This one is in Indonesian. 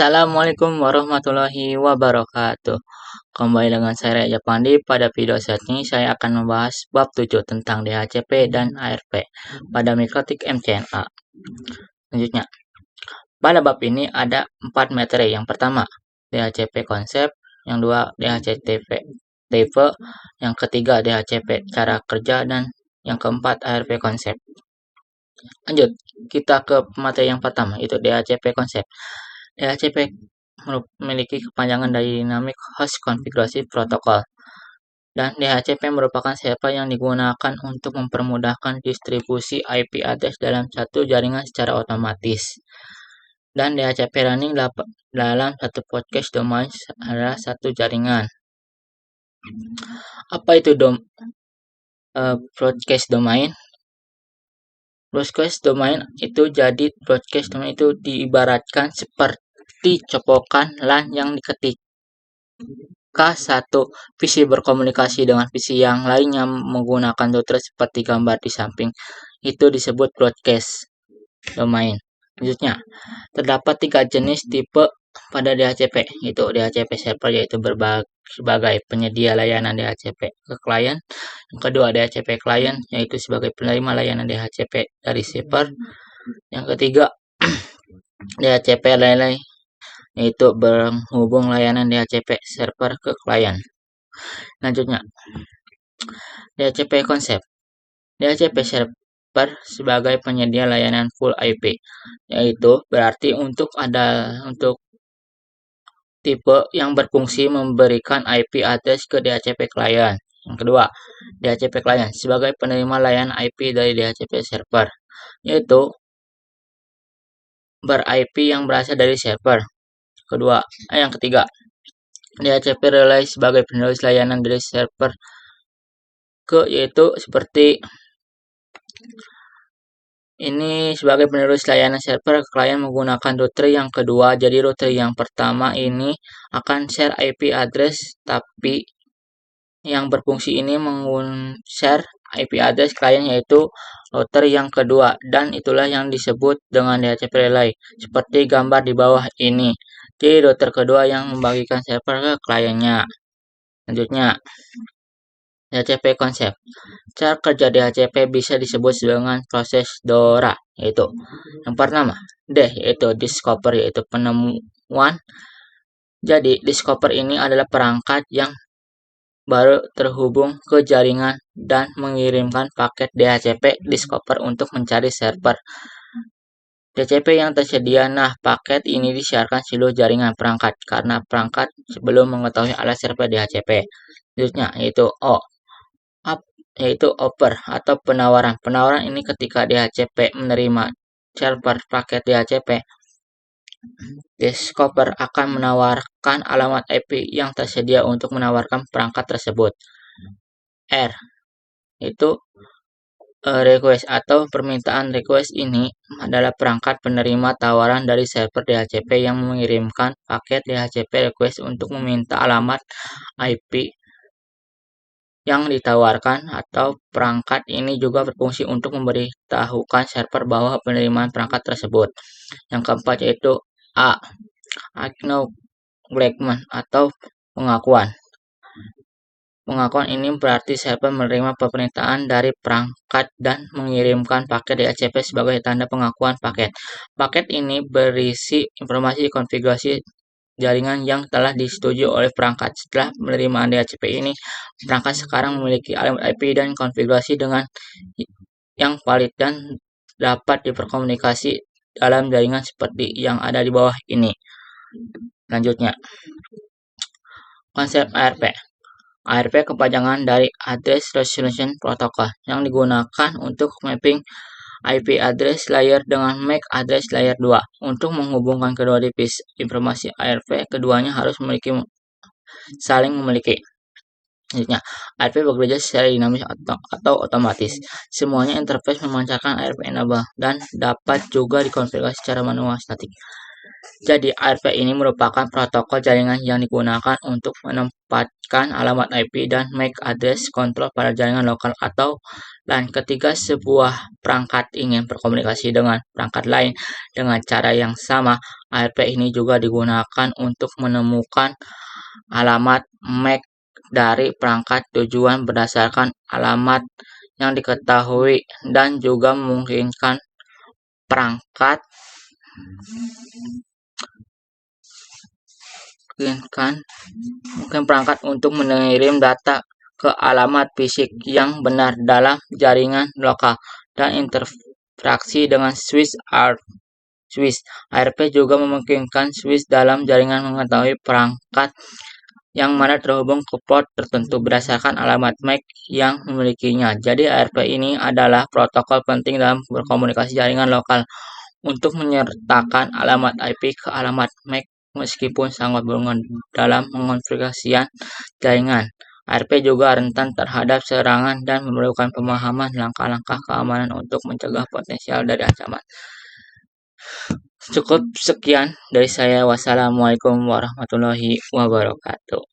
Assalamualaikum warahmatullahi wabarakatuh. Kembali dengan saya Reza Pandi. Pada video saat ini saya akan membahas bab 7 tentang DHCP dan ARP pada mikrotik MCNA. Selanjutnya, pada bab ini ada 4 materi. Yang pertama, DHCP konsep, yang kedua DHCP tipe, yang ketiga DHCP cara kerja, dan yang keempat ARP konsep. Lanjut, kita ke materi yang pertama, itu DHCP konsep. DHCP memiliki kepanjangan Dynamic Host Konfigurasi Protokol, dan DHCP merupakan server yang digunakan untuk mempermudahkan distribusi IP address dalam satu jaringan secara otomatis. Dan DHCP running dalam satu podcast domain adalah satu jaringan. Apa itu broadcast domain? Broadcast domain itu diibaratkan seperti copokan LAN yang ketika satu PC berkomunikasi dengan PC yang lainnya menggunakan router seperti gambar di samping, itu disebut broadcast domain. Selanjutnya, terdapat 3 jenis tipe pada DHCP, yaitu DHCP server, yaitu sebagai penyedia layanan DHCP ke klien. Yang kedua, DHCP client, yaitu sebagai penerima layanan DHCP dari server. Yang ketiga, DHCP relay, yaitu menghubung layanan DHCP server ke klien. Selanjutnya, DHCP konsep. DHCP server sebagai penyedia layanan full IP, yaitu berarti untuk tipe yang berfungsi memberikan IP address ke DHCP client. Yang kedua, DHCP client sebagai penerima layanan IP dari DHCP server, yaitu ber-IP yang berasal dari server. Yang ketiga, DHCP relay sebagai penerus layanan dari server yaitu seperti ini sebagai penerus layanan server ke klien menggunakan router yang kedua. Jadi router yang pertama ini akan share IP address, tapi yang berfungsi ini share IP address klien, yaitu router yang kedua, dan itulah yang disebut dengan DHCP relay seperti gambar di bawah ini. Jadi router kedua yang membagikan server ke kliennya. Selanjutnya, DHCP konsep. Cara kerja DHCP bisa disebut dengan proses DORA, yaitu yang pertama, D, yaitu discover, yaitu penemuan. Jadi discover ini adalah perangkat yang baru terhubung ke jaringan dan mengirimkan paket DHCP discover untuk mencari server DHCP yang tersedia. Nah, paket ini disiarkan seluruh jaringan perangkat karena perangkat sebelum mengetahui alat server DHCP. Selanjutnya, yaitu O, yaitu offer atau penawaran. Penawaran ini ketika DHCP menerima server paket DHCP, discover akan menawarkan alamat IP yang tersedia untuk menawarkan perangkat tersebut. R, itu request atau permintaan. Request ini adalah perangkat penerima tawaran dari server DHCP yang mengirimkan paket DHCP request untuk meminta alamat IP yang ditawarkan, atau perangkat ini juga berfungsi untuk memberitahukan server bahwa penerimaan perangkat tersebut. Yang keempat yaitu A, acknowledgement atau pengakuan. Pengakuan ini berarti server menerima permintaan dari perangkat dan mengirimkan paket DHCP sebagai tanda pengakuan paket. Paket ini berisi informasi konfigurasi jaringan yang telah disetujui oleh perangkat. Setelah penerimaan DHCP ini, perangkat sekarang memiliki alamat IP dan konfigurasi dengan yang valid dan dapat diperkomunikasi dalam jaringan seperti yang ada di bawah ini. Selanjutnya, konsep ARP. ARP kepanjangan dari Address Resolution Protocol yang digunakan untuk mapping IP address layer dengan MAC address layer 2. Untuk menghubungkan kedua divisi informasi ARP, keduanya harus saling memiliki. Selanjutnya, ARP bekerja secara dinamis atau otomatis. Semuanya interface memancarkan ARP enable dan dapat juga dikonfigurasi secara manual statik. Jadi, ARP ini merupakan protokol jaringan yang digunakan untuk menempatkan alamat IP dan MAC address control pada jaringan lokal atau LAN. Ketika sebuah perangkat ingin berkomunikasi dengan perangkat lain dengan cara yang sama, ARP ini juga digunakan untuk menemukan alamat MAC dari perangkat tujuan berdasarkan alamat yang diketahui dan juga memungkinkan perangkat untuk mengirim data ke alamat fisik yang benar dalam jaringan lokal dan interaksi dengan switch ARP juga memungkinkan switch dalam jaringan mengetahui perangkat yang mana terhubung ke port tertentu berdasarkan alamat MAC yang memilikinya. Jadi ARP ini adalah protokol penting dalam berkomunikasi jaringan lokal untuk menyertakan alamat IP ke alamat MAC meskipun sangat berguna dalam mengonfigurasi jaringan. ARP juga rentan terhadap serangan dan memerlukan pemahaman langkah-langkah keamanan untuk mencegah potensial dari ancaman. Cukup sekian dari saya. Wassalamualaikum warahmatullahi wabarakatuh.